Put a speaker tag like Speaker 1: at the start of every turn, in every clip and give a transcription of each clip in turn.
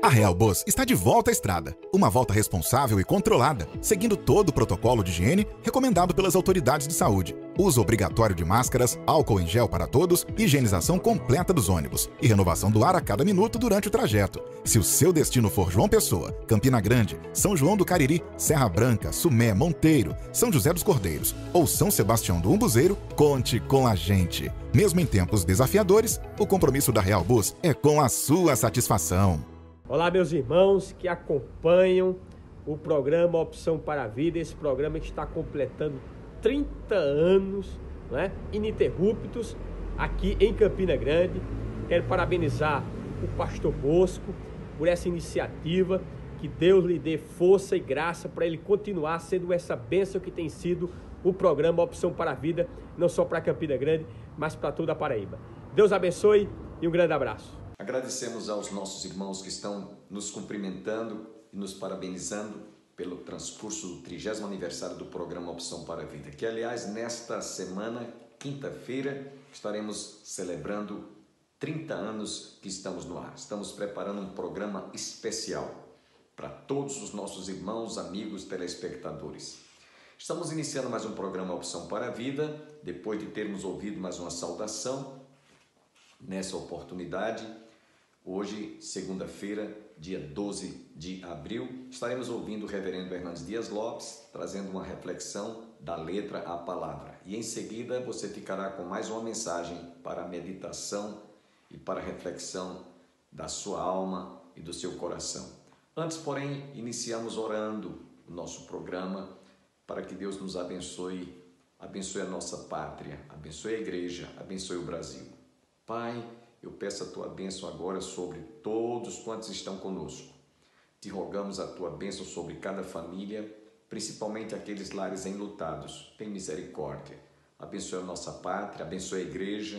Speaker 1: A Real Bus está de volta à estrada. Uma volta responsável e controlada, seguindo todo o protocolo de higiene recomendado pelas autoridades de saúde. Uso obrigatório de máscaras, álcool em gel para todos, higienização completa dos ônibus e renovação do ar a cada minuto durante o trajeto. Se o seu destino for João Pessoa, Campina Grande, São João do Cariri, Serra Branca, Sumé, Monteiro, São José dos Cordeiros ou São Sebastião do Umbuzeiro, conte com a gente. Mesmo em tempos desafiadores, o compromisso da Real Bus é com a sua satisfação.
Speaker 2: Olá, meus irmãos que acompanham o programa Opção para a Vida, esse programa que está completando 30 anos, né, ininterruptos aqui em Campina Grande. Quero parabenizar o pastor Bosco por essa iniciativa, que Deus lhe dê força e graça para ele continuar sendo essa bênção que tem sido o programa Opção para a Vida, não só para Campina Grande, mas para toda a Paraíba. Deus abençoe e um grande abraço.
Speaker 3: Agradecemos aos nossos irmãos que estão nos cumprimentando e nos parabenizando pelo transcurso do 30º aniversário do programa Opção para a Vida, que aliás nesta semana, quinta-feira, estaremos celebrando 30 anos que estamos no ar. Estamos preparando um programa especial para todos os nossos irmãos, amigos, telespectadores. Estamos iniciando mais um programa Opção para a Vida, depois de termos ouvido mais uma saudação. Nessa oportunidade, hoje, segunda-feira, dia 12 de abril, estaremos ouvindo o reverendo Hernandes Dias Lopes, trazendo uma reflexão da letra à palavra. E em seguida você ficará com mais uma mensagem para a meditação e para a reflexão da sua alma e do seu coração. Antes, porém, iniciamos orando o nosso programa para que Deus nos abençoe, abençoe a nossa pátria, abençoe a igreja, abençoe o Brasil. Pai, eu peço a Tua bênção agora sobre todos quantos estão conosco. Te rogamos a Tua bênção sobre cada família, principalmente aqueles lares enlutados. Tem misericórdia. Abençoe a nossa pátria, abençoe a igreja,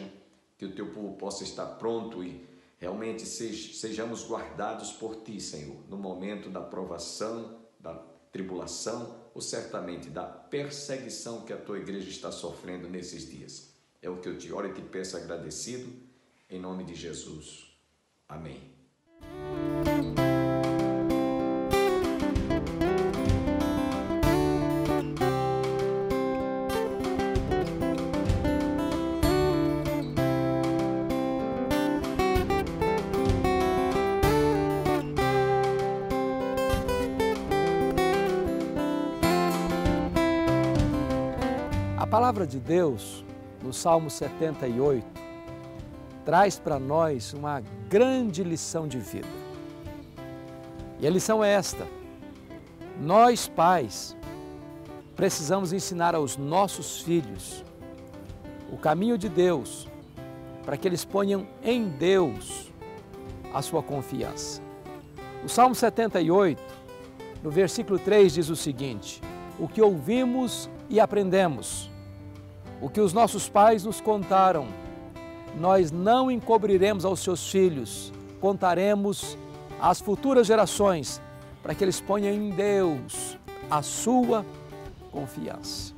Speaker 3: que o Teu povo possa estar pronto e realmente sejamos guardados por Ti, Senhor, no momento da provação, da tribulação ou certamente da perseguição que a Tua igreja está sofrendo nesses dias. É o que eu te oro e te peço agradecido, em nome de Jesus. Amém.
Speaker 4: A palavra de Deus, no Salmo 78, traz para nós uma grande lição de vida. E a lição é esta: nós, pais, precisamos ensinar aos nossos filhos o caminho de Deus, para que eles ponham em Deus a sua confiança. O Salmo 78, no versículo 3, diz o seguinte: o que ouvimos e aprendemos, o que os nossos pais nos contaram, nós não encobriremos aos seus filhos, contaremos às futuras gerações, para que eles ponham em Deus a sua confiança.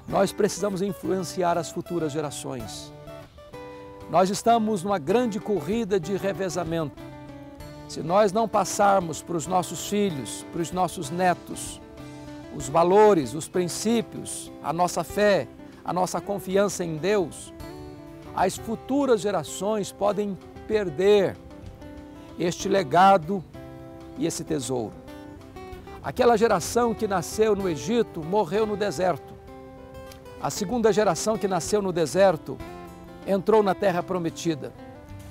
Speaker 4: Nós precisamos influenciar as futuras gerações. Nós estamos numa grande corrida de revezamento. Se nós não passarmos para os nossos filhos, para os nossos netos, os valores, os princípios, a nossa fé, a nossa confiança em Deus, as futuras gerações podem perder este legado e esse tesouro. Aquela geração que nasceu no Egito morreu no deserto. A segunda geração que nasceu no deserto entrou na terra prometida.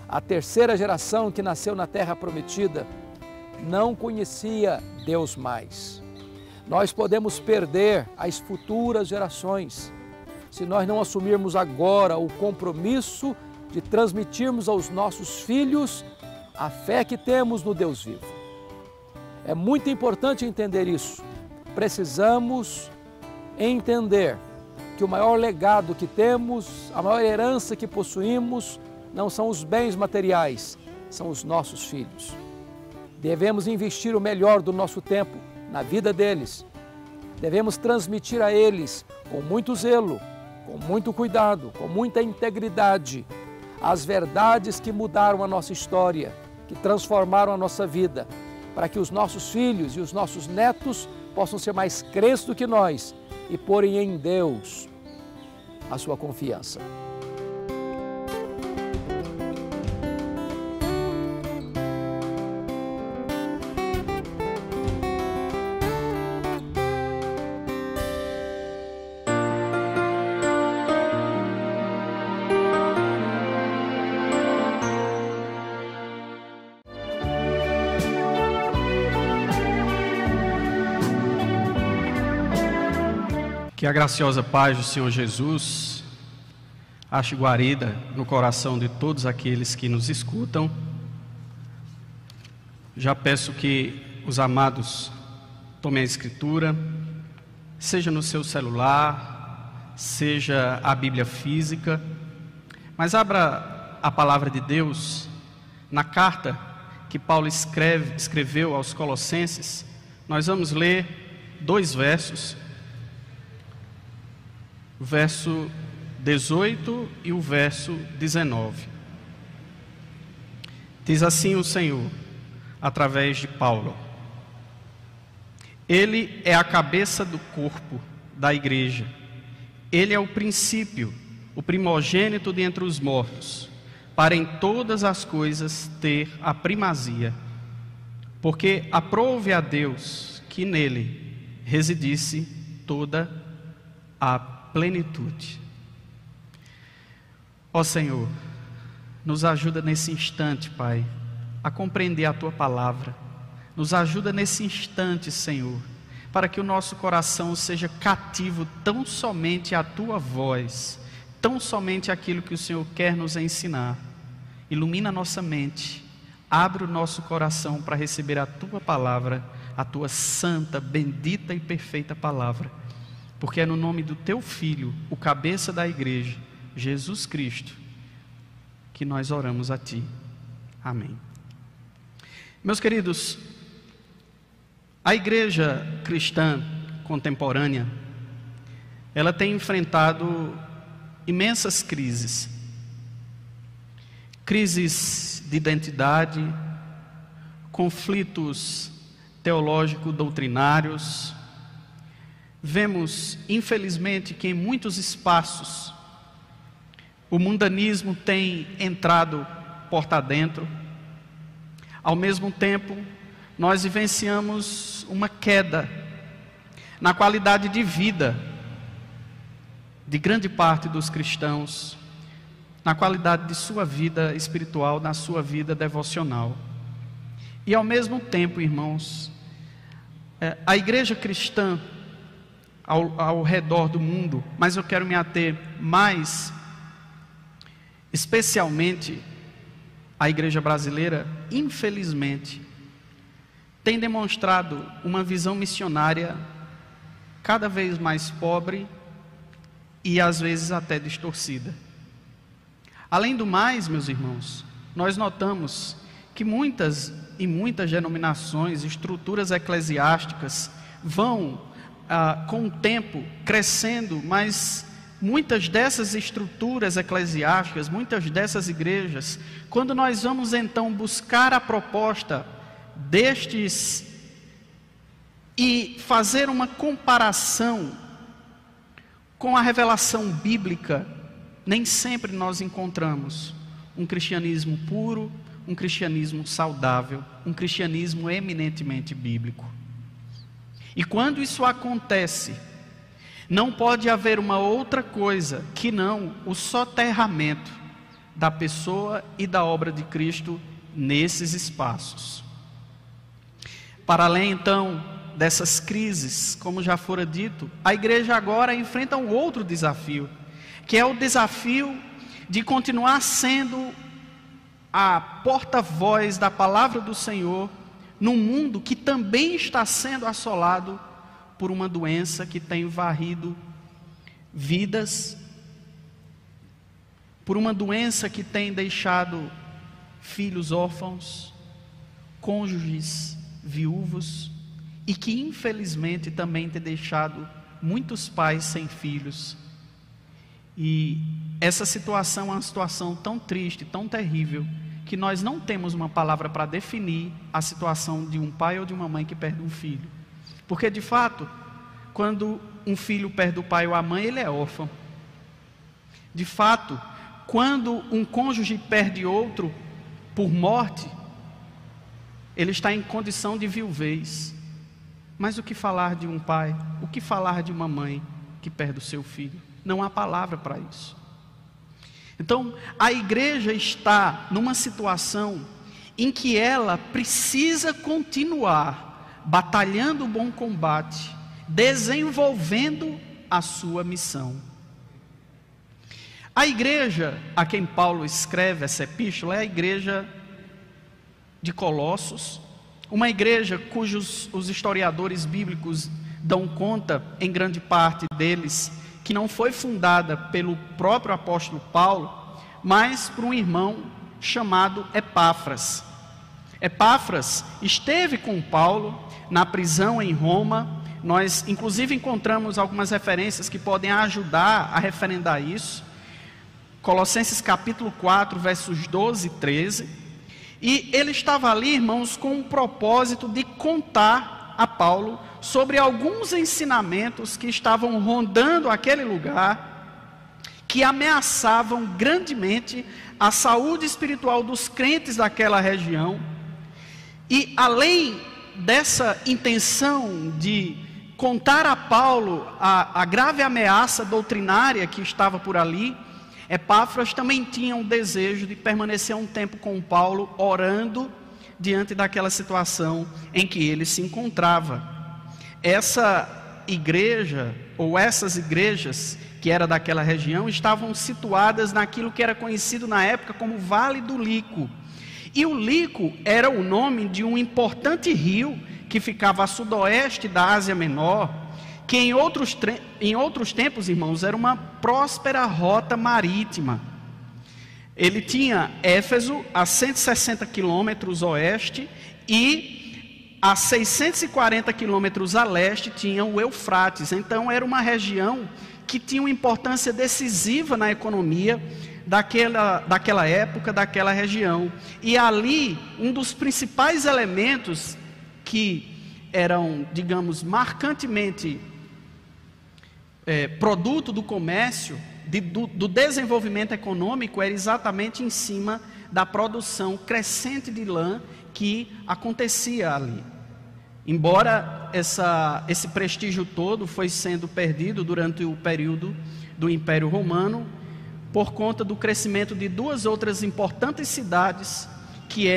Speaker 4: A terceira geração que nasceu na terra prometida não conhecia Deus mais. Nós podemos perder as futuras gerações se nós não assumirmos agora o compromisso de transmitirmos aos nossos filhos a fé que temos no Deus vivo. É muito importante entender isso. Precisamos entender que o maior legado que temos, a maior herança que possuímos, não são os bens materiais, são os nossos filhos. Devemos investir o melhor do nosso tempo na vida deles. Devemos transmitir a eles com muito zelo, com muito cuidado, com muita integridade, as verdades que mudaram a nossa história, que transformaram a nossa vida, para que os nossos filhos e os nossos netos possam ser mais crentes do que nós e porem em Deus a sua confiança.
Speaker 5: Que a graciosa paz do Senhor Jesus ache guarida no coração de todos aqueles que nos escutam. Já peço que os amados tomem a Escritura, seja no seu celular, seja a Bíblia física, mas abra a palavra de Deus na carta que Paulo escreveu aos Colossenses. Nós vamos ler 2 versos, o verso 18 e o verso 19. Diz assim o Senhor, através de Paulo: Ele é a cabeça do corpo da igreja. Ele é o princípio, o primogênito de entre os mortos, para em todas as coisas ter a primazia. Porque aprouve a Deus que nele residisse toda a plenitude. Ó Senhor, nos ajuda nesse instante, Pai, a compreender a Tua palavra. Nos ajuda nesse instante, Senhor, para que o nosso coração seja cativo tão somente à Tua voz, tão somente àquilo que o Senhor quer nos ensinar. Ilumina a nossa mente, abre o nosso coração para receber a Tua palavra, a Tua santa, bendita e perfeita palavra. Porque é no nome do Teu Filho, o cabeça da igreja, Jesus Cristo, que nós oramos a Ti. Amém. Meus queridos, a igreja cristã contemporânea, ela tem enfrentado imensas crises. Crises de identidade, conflitos teológico-doutrinários. Vemos, infelizmente, que em muitos espaços o mundanismo tem entrado porta adentro. Ao mesmo tempo, nós vivenciamos uma queda na qualidade de vida de grande parte dos cristãos, na qualidade de sua vida espiritual, na sua vida devocional. E ao mesmo tempo, irmãos, a igreja cristã ao redor do mundo, mas eu quero me ater mais especialmente a igreja brasileira, infelizmente, tem demonstrado uma visão missionária cada vez mais pobre e às vezes até distorcida. Além do mais, meus irmãos, nós notamos que muitas denominações, estruturas eclesiásticas vão com o tempo crescendo, mas muitas dessas estruturas eclesiásticas, muitas dessas igrejas, quando nós vamos então buscar a proposta destes e fazer uma comparação com a revelação bíblica, nem sempre nós encontramos um cristianismo puro, um cristianismo saudável, um cristianismo eminentemente bíblico. E quando isso acontece, não pode haver uma outra coisa que não o soterramento da pessoa e da obra de Cristo nesses espaços. Para além então dessas crises, como já fora dito, a igreja agora enfrenta um outro desafio, que é o desafio de continuar sendo a porta-voz da palavra do Senhor num mundo que também está sendo assolado por uma doença que tem varrido vidas, por uma doença que tem deixado filhos órfãos, cônjuges viúvos, e que infelizmente também tem deixado muitos pais sem filhos. E essa situação é uma situação tão triste, tão terrível, que nós não temos uma palavra para definir a situação de um pai ou de uma mãe que perde um filho. Porque, de fato, quando um filho perde o pai ou a mãe, ele é órfão. De fato, quando um cônjuge perde outro por morte, ele está em condição de viuvez. Mas o que falar de um pai? O que falar de uma mãe que perde o seu filho? Não há palavra para isso. Então, a igreja está numa situação em que ela precisa continuar batalhando o bom combate, desenvolvendo a sua missão. A igreja a quem Paulo escreve essa epístola é a igreja de Colossos, uma igreja cujos os historiadores bíblicos dão conta, em grande parte deles, que não foi fundada pelo próprio apóstolo Paulo, mas por um irmão chamado Epáfras. Epáfras esteve com Paulo na prisão em Roma. Nós inclusive encontramos algumas referências que podem ajudar a referendar isso. Colossenses capítulo 4, versos 12 e 13. E ele estava ali, irmãos, com o propósito de contar a Paulo sobre alguns ensinamentos que estavam rondando aquele lugar, que ameaçavam grandemente a saúde espiritual dos crentes daquela região. E além dessa intenção de contar a Paulo a grave ameaça doutrinária que estava por ali, Epáfras também tinha o desejo de permanecer um tempo com Paulo, orando diante daquela situação em que ele se encontrava. Essa igreja, ou essas igrejas que era daquela região, estavam situadas naquilo que era conhecido na época como Vale do Lico. E o Lico era o nome de um importante rio que ficava a sudoeste da Ásia Menor, que em outros tempos, irmãos, era uma próspera rota marítima. Ele tinha Éfeso a 160 quilômetros oeste e a 640 quilômetros a leste tinha o Eufrates. Então era uma região que tinha uma importância decisiva na economia daquela época, daquela região. E ali, um dos principais elementos que eram, digamos, marcantemente produto do comércio, do desenvolvimento econômico, era exatamente em cima da produção crescente de lã que acontecia ali. Embora esse prestígio todo foi sendo perdido durante o período do Império Romano, por conta do crescimento de duas outras importantes cidades, que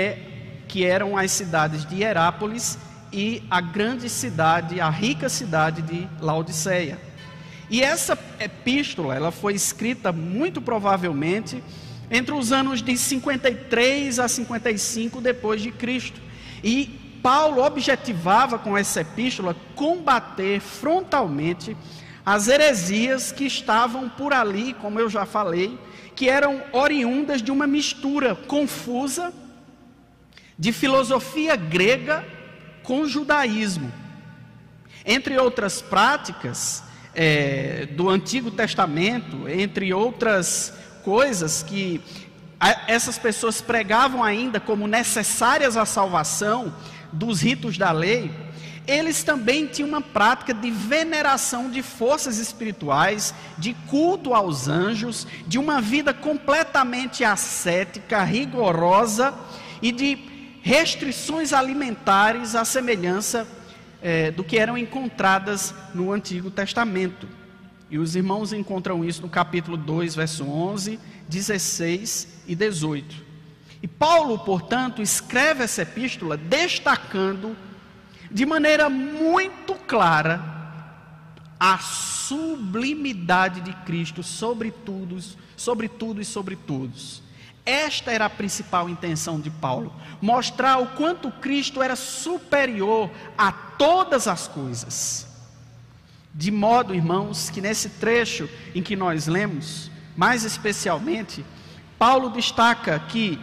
Speaker 5: eram as cidades de Herápolis e a grande cidade, a rica cidade de Laodiceia. E essa epístola, ela foi escrita muito provavelmente entre os anos de 53 a 55 depois de Cristo. E Paulo objetivava com essa epístola combater frontalmente as heresias que estavam por ali, como eu já falei, que eram oriundas de uma mistura confusa de filosofia grega com judaísmo. Entre outras práticas do Antigo Testamento, entre outras coisas que essas pessoas pregavam ainda como necessárias à salvação, dos ritos da lei, eles também tinham uma prática de veneração de forças espirituais, de culto aos anjos, de uma vida completamente ascética, rigorosa e de restrições alimentares à semelhança do que eram encontradas no Antigo Testamento. E os irmãos encontram isso no capítulo 2, verso 11, 16 e 18. E Paulo, portanto, escreve essa epístola destacando de maneira muito clara a sublimidade de Cristo sobre tudo e sobre todos. Esta era a principal intenção de Paulo, mostrar o quanto Cristo era superior a todas as coisas. De modo, irmãos, que nesse trecho em que nós lemos, mais especialmente, Paulo destaca que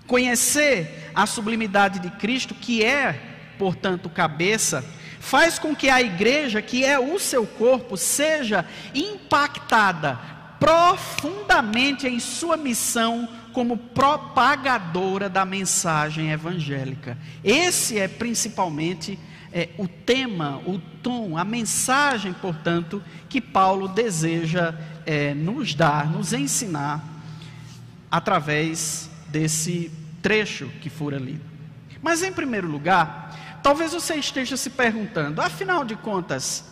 Speaker 5: conhecer a sublimidade de Cristo, que é, portanto, cabeça, faz com que a igreja, que é o seu corpo, seja impactada profundamente em sua missão como propagadora da mensagem evangélica. Esse é principalmente o tema, o tom, a mensagem, portanto, que Paulo deseja nos dar, nos ensinar, através desse trecho que for lido. Mas, em primeiro lugar, talvez você esteja se perguntando, afinal de contas,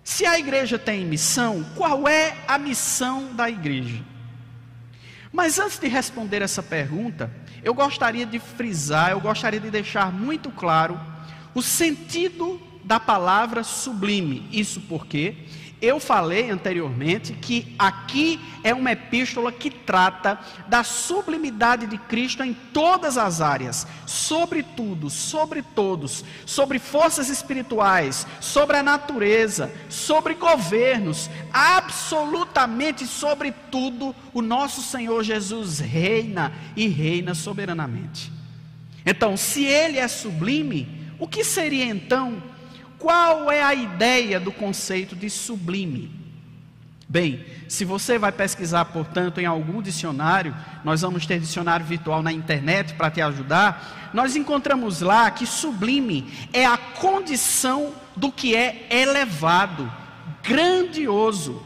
Speaker 5: se a igreja tem missão, qual é a missão da igreja? Mas antes de responder essa pergunta, eu gostaria de frisar, eu gostaria de deixar muito claro o sentido da palavra sublime. Isso porque eu falei anteriormente que aqui é uma epístola que trata da sublimidade de Cristo em todas as áreas, sobre tudo, sobre todos, sobre forças espirituais, sobre a natureza, sobre governos, absolutamente sobre tudo, o nosso Senhor Jesus reina e reina soberanamente. Então, se Ele é sublime, o que seria então? Qual é a ideia do conceito de sublime? Bem, se você vai pesquisar, portanto, em algum dicionário, nós vamos ter dicionário virtual na internet para te ajudar, nós encontramos lá que sublime é a condição do que é elevado, grandioso,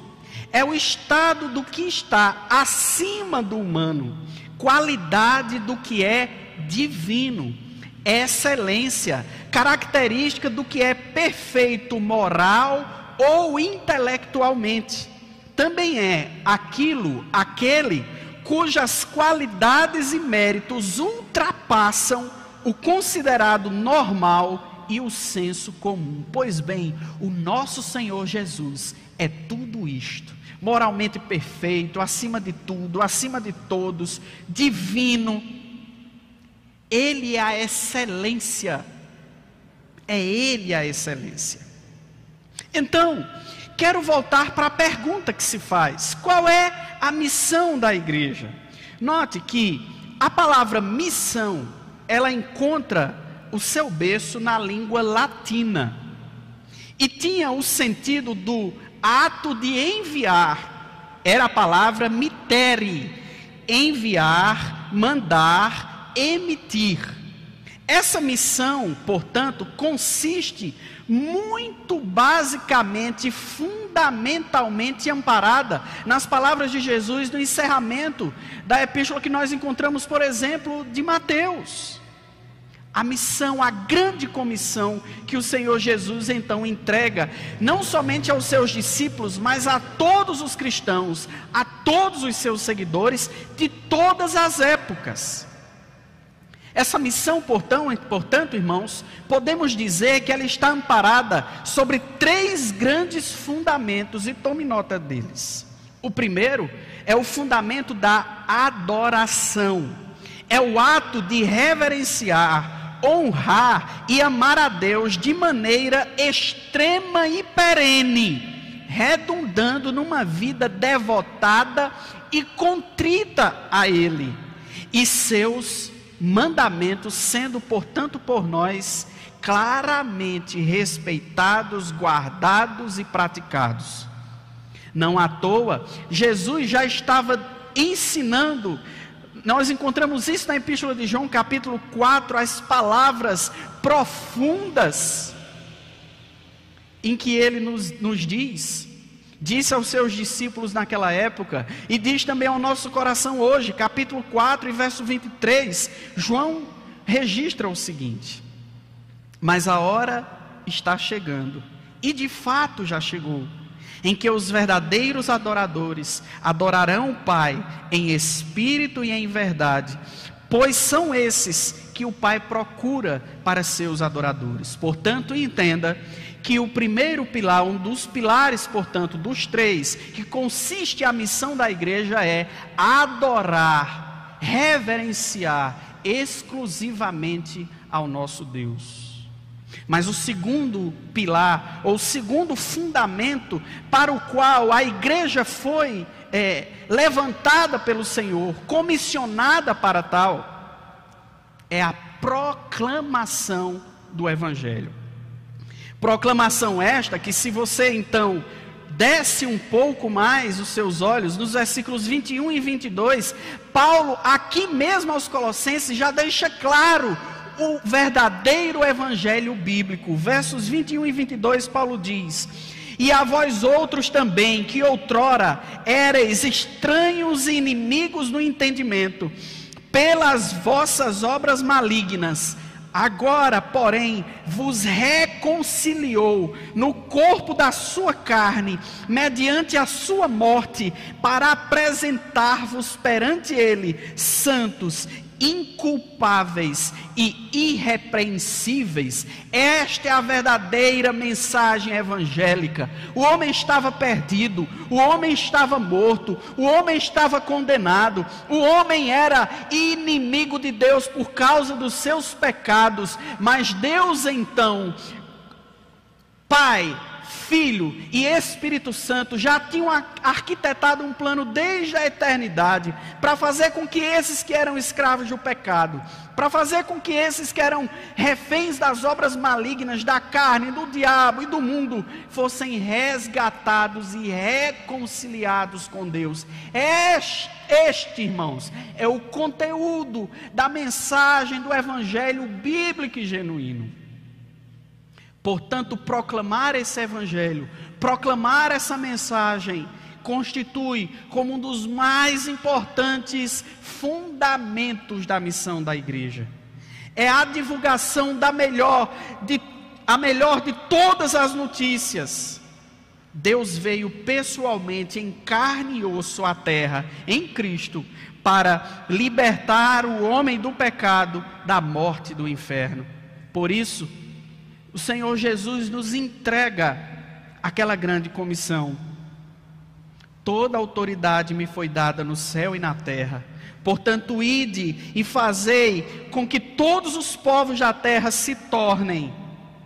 Speaker 5: é o estado do que está acima do humano, qualidade do que é divino, excelência, característica do que é perfeito moral ou intelectualmente. Também é aquele cujas qualidades e méritos ultrapassam o considerado normal e o senso comum. Pois bem, o nosso Senhor Jesus é tudo isto, moralmente perfeito, acima de tudo, acima de todos, divino. Ele é a excelência. É Ele a excelência. Então, quero voltar para a pergunta que se faz: qual é a missão da igreja? Note que a palavra missão, ela encontra o seu berço na língua latina. E tinha o sentido do ato de enviar. Era a palavra mittere. Enviar, mandar, emitir. Essa missão, portanto, consiste muito basicamente, fundamentalmente amparada nas palavras de Jesus no encerramento da epístola que nós encontramos, por exemplo, de Mateus. A missão, a grande comissão que o Senhor Jesus então entrega, não somente aos seus discípulos, mas a todos os cristãos, a todos os seus seguidores de todas as épocas. Essa missão, portanto, irmãos, podemos dizer que ela está amparada sobre 3 grandes fundamentos, e tome nota deles. O primeiro é o fundamento da adoração. É o ato de reverenciar, honrar e amar a Deus de maneira extrema e perene, redundando numa vida devotada e contrita a Ele e seus mandamentos, sendo, portanto, por nós claramente respeitados, guardados e praticados. Não à toa, Jesus já estava ensinando. Nós encontramos isso na Epístola de João, capítulo 4, as palavras profundas em que ele nos disse aos seus discípulos naquela época, e diz também ao nosso coração hoje, capítulo 4 e verso 23, João registra o seguinte: mas a hora está chegando, e de fato já chegou, em que os verdadeiros adoradores adorarão o Pai em espírito e em verdade, pois são esses que o Pai procura para seus adoradores. Portanto, entenda que o primeiro pilar, um dos pilares, portanto, dos 3, que consiste a missão da igreja é adorar, reverenciar exclusivamente ao nosso Deus. Mas o segundo pilar, ou o segundo fundamento para o qual a igreja foi levantada pelo Senhor, comissionada para tal, é a proclamação do Evangelho. Proclamação esta que, se você então desce um pouco mais os seus olhos, nos versículos 21 e 22, Paulo, aqui mesmo aos Colossenses, já deixa claro o verdadeiro evangelho bíblico. Versos 21 e 22, Paulo diz: e a vós outros também, que outrora éreis estranhos e inimigos no entendimento, pelas vossas obras malignas, agora, porém, vos reconciliou no corpo da sua carne, mediante a sua morte, para apresentar-vos perante ele santos, inculpáveis e irrepreensíveis. Esta é a verdadeira mensagem evangélica. O homem estava perdido, o homem estava morto, o homem estava condenado, o homem era inimigo de Deus por causa dos seus pecados, mas Deus então, Pai, Filho e Espírito Santo já tinham arquitetado um plano desde a eternidade para fazer com que esses que eram escravos do pecado, para fazer com que esses que eram reféns das obras malignas da carne, do diabo e do mundo, fossem resgatados e reconciliados com Deus. Este, irmãos, é o conteúdo da mensagem do evangelho bíblico e genuíno. Portanto, proclamar esse evangelho, proclamar essa mensagem, constitui como um dos mais importantes fundamentos da missão da igreja. É a divulgação a melhor de todas as notícias. Deus veio pessoalmente em carne e osso à terra, em Cristo, para libertar o homem do pecado, da morte e do inferno. Por isso, o Senhor Jesus nos entrega aquela grande comissão: toda autoridade me foi dada no céu e na terra, portanto ide e fazei com que todos os povos da terra se tornem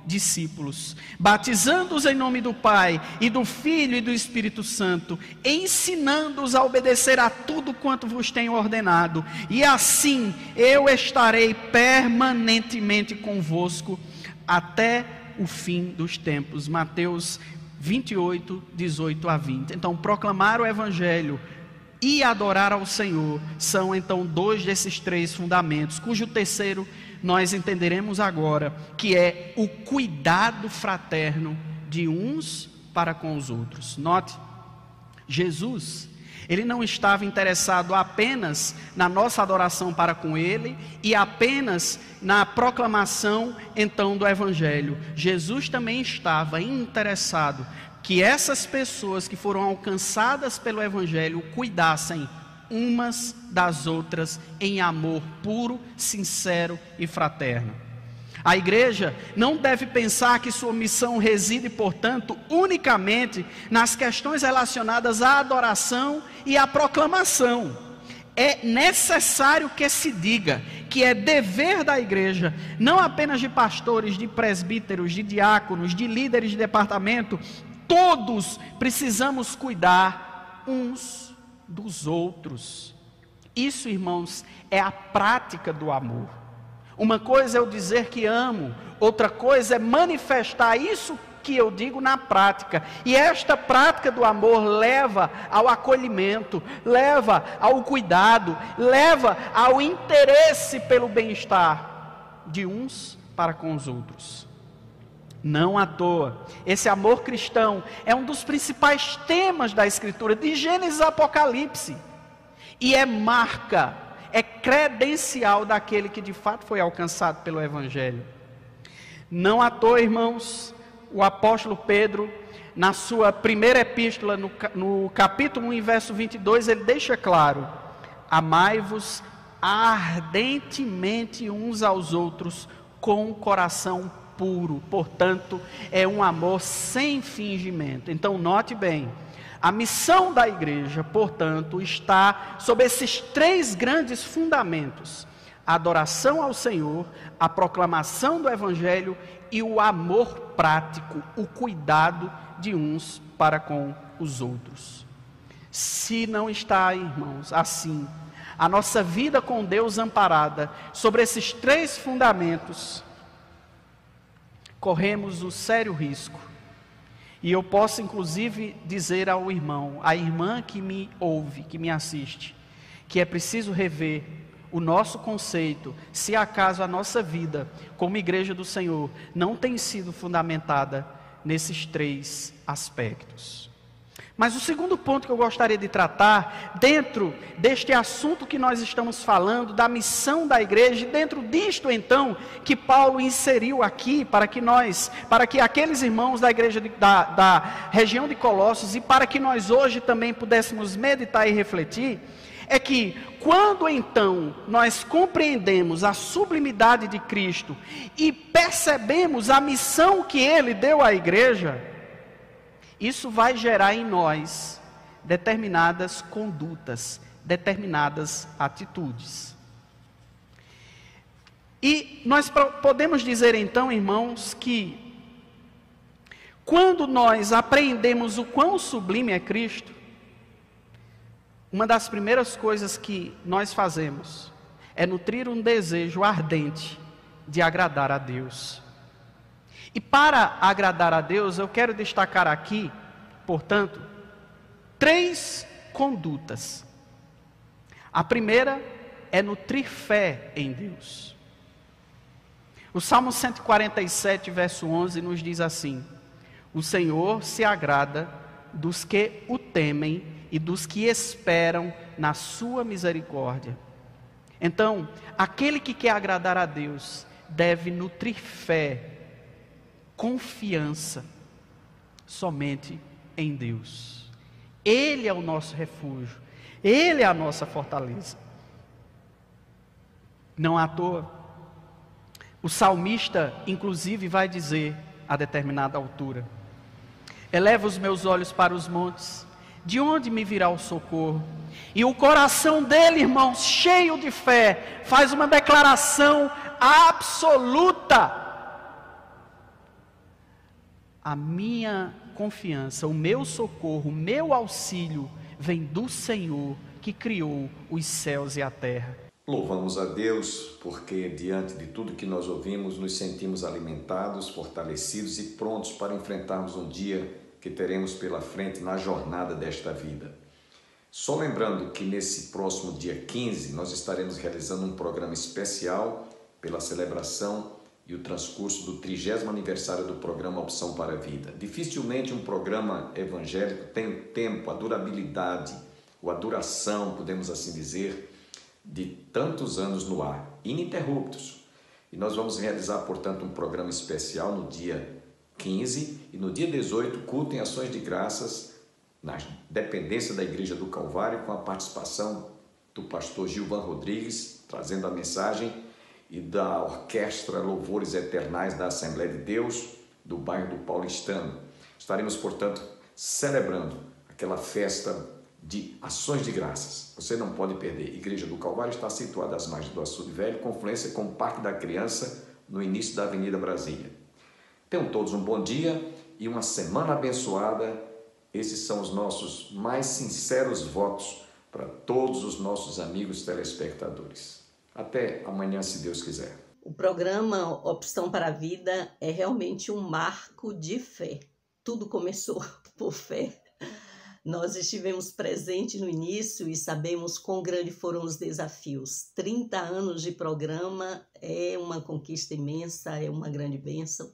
Speaker 5: discípulos, batizando-os em nome do Pai e do Filho e do Espírito Santo, ensinando-os a obedecer a tudo quanto vos tenho ordenado, e assim eu estarei permanentemente convosco até o fim dos tempos. Mateus 28, 18 a 20. Então, proclamar o evangelho e adorar ao Senhor são então dois desses três fundamentos, cujo terceiro nós entenderemos agora, que é o cuidado fraterno de uns para com os outros. Note, Jesus, ele não estava interessado apenas na nossa adoração para com ele e apenas na proclamação então do evangelho. Jesus também estava interessado que essas pessoas que foram alcançadas pelo evangelho cuidassem umas das outras em amor puro, sincero e fraterno. A igreja não deve pensar que sua missão reside, portanto, unicamente nas questões relacionadas à adoração e à proclamação. É necessário que se diga que é dever da igreja, não apenas de pastores, de presbíteros, de diáconos, de líderes de departamento, todos precisamos cuidar uns dos outros. Isso, irmãos, é a prática do amor. Uma coisa é eu dizer que amo, outra coisa é manifestar isso que eu digo na prática. E esta prática do amor leva ao acolhimento, leva ao cuidado, leva ao interesse pelo bem-estar de uns para com os outros. Não à toa, esse amor cristão é um dos principais temas da Escritura, de Gênesis a Apocalipse, e é marca, é credencial daquele que de fato foi alcançado pelo Evangelho. Não à toa, irmãos, o apóstolo Pedro, na sua primeira epístola, no capítulo 1, verso 22, ele deixa claro: amai-vos ardentemente uns aos outros com o coração puro. Portanto, é um amor sem fingimento. Então, note bem, a missão da igreja, portanto, está sob esses três grandes fundamentos: a adoração ao Senhor, a proclamação do Evangelho e o amor prático, o cuidado de uns para com os outros. Se não está, irmãos, assim, a nossa vida com Deus amparada sobre esses três fundamentos, corremos o sério risco, E eu posso inclusive dizer ao irmão, à irmã que me ouve, que me assiste, que é preciso rever o nosso conceito, se acaso a nossa vida como igreja do Senhor não tem sido fundamentada nesses 3 aspectos. Mas o segundo ponto que eu gostaria de tratar, dentro deste assunto que nós estamos falando, da missão da igreja, dentro disto então, que Paulo inseriu aqui, para que aqueles irmãos da igreja da região de Colossos, e para que nós hoje também pudéssemos meditar e refletir, é que quando então nós compreendemos a sublimidade de Cristo e percebemos a missão que Ele deu à igreja, isso vai gerar em nós determinadas condutas, determinadas atitudes. E nós podemos dizer então, irmãos, que quando nós apreendemos o quão sublime é Cristo, uma das primeiras coisas que nós fazemos é nutrir um desejo ardente de agradar a Deus. E para agradar a Deus, eu quero destacar aqui, portanto, 3 condutas. A primeira é nutrir fé em Deus. O Salmo 147, verso 11, nos diz assim: o Senhor se agrada dos que o temem e dos que esperam na sua misericórdia. Então, aquele que quer agradar a Deus deve nutrir fé, confiança somente em Deus. Ele é o nosso refúgio, Ele é a nossa fortaleza. Não à toa, o salmista inclusive vai dizer a determinada altura: eleva os meus olhos para os montes, de onde me virá o socorro? E o coração dele, irmãos, cheio de fé, faz uma declaração absoluta: a minha confiança, o meu socorro, o meu auxílio vem do Senhor que criou os céus e a terra.
Speaker 3: Louvamos a Deus porque diante de tudo que nós ouvimos, nos sentimos alimentados, fortalecidos e prontos para enfrentarmos um dia que teremos pela frente na jornada desta vida. Só lembrando que nesse próximo dia 15 nós estaremos realizando um programa especial pela celebração e o transcurso do 30º aniversário do programa Opção para a Vida. Dificilmente um programa evangélico tem o tempo, a durabilidade, ou a duração, podemos assim dizer, de tantos anos no ar, ininterruptos. E nós vamos realizar, portanto, um programa especial no dia 15 e no dia 18, culto em ações de graças na dependência da Igreja do Calvário, com a participação do pastor Gilvan Rodrigues, trazendo a mensagem, e da Orquestra Louvores Eternais da Assembleia de Deus, do bairro do Paulistano. Estaremos, portanto, celebrando aquela festa de ações de graças. Você não pode perder. Igreja do Calvário está situada às margens do Açude Velho, confluência com o Parque da Criança, no início da Avenida Brasília. Tenham todos um bom dia e uma semana abençoada. Esses são os nossos mais sinceros votos para todos os nossos amigos telespectadores. Até amanhã, se Deus quiser.
Speaker 6: O programa Opção para a Vida é realmente um marco de fé. Tudo começou por fé. Nós estivemos presentes no início e sabemos quão grandes foram os desafios. 30 anos de programa é uma conquista imensa, é uma grande bênção.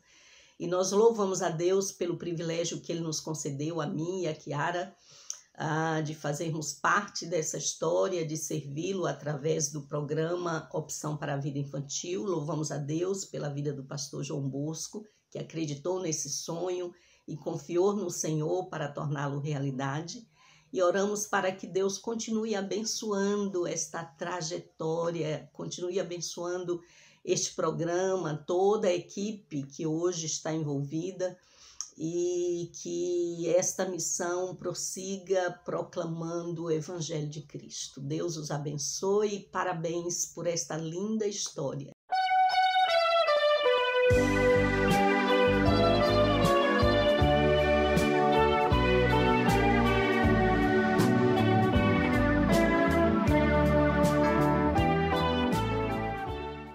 Speaker 6: E nós louvamos a Deus pelo privilégio que Ele nos concedeu, a mim e a Kiara, de fazermos parte dessa história, de servi-lo através do programa Opção para a Vida Infantil. Louvamos a Deus pela vida do pastor João Bosco, que acreditou nesse sonho e confiou no Senhor para torná-lo realidade. E oramos para que Deus continue abençoando esta trajetória, continue abençoando este programa, toda a equipe que hoje está envolvida, e que esta missão prossiga proclamando o Evangelho de Cristo. Deus os abençoe e parabéns por esta linda história.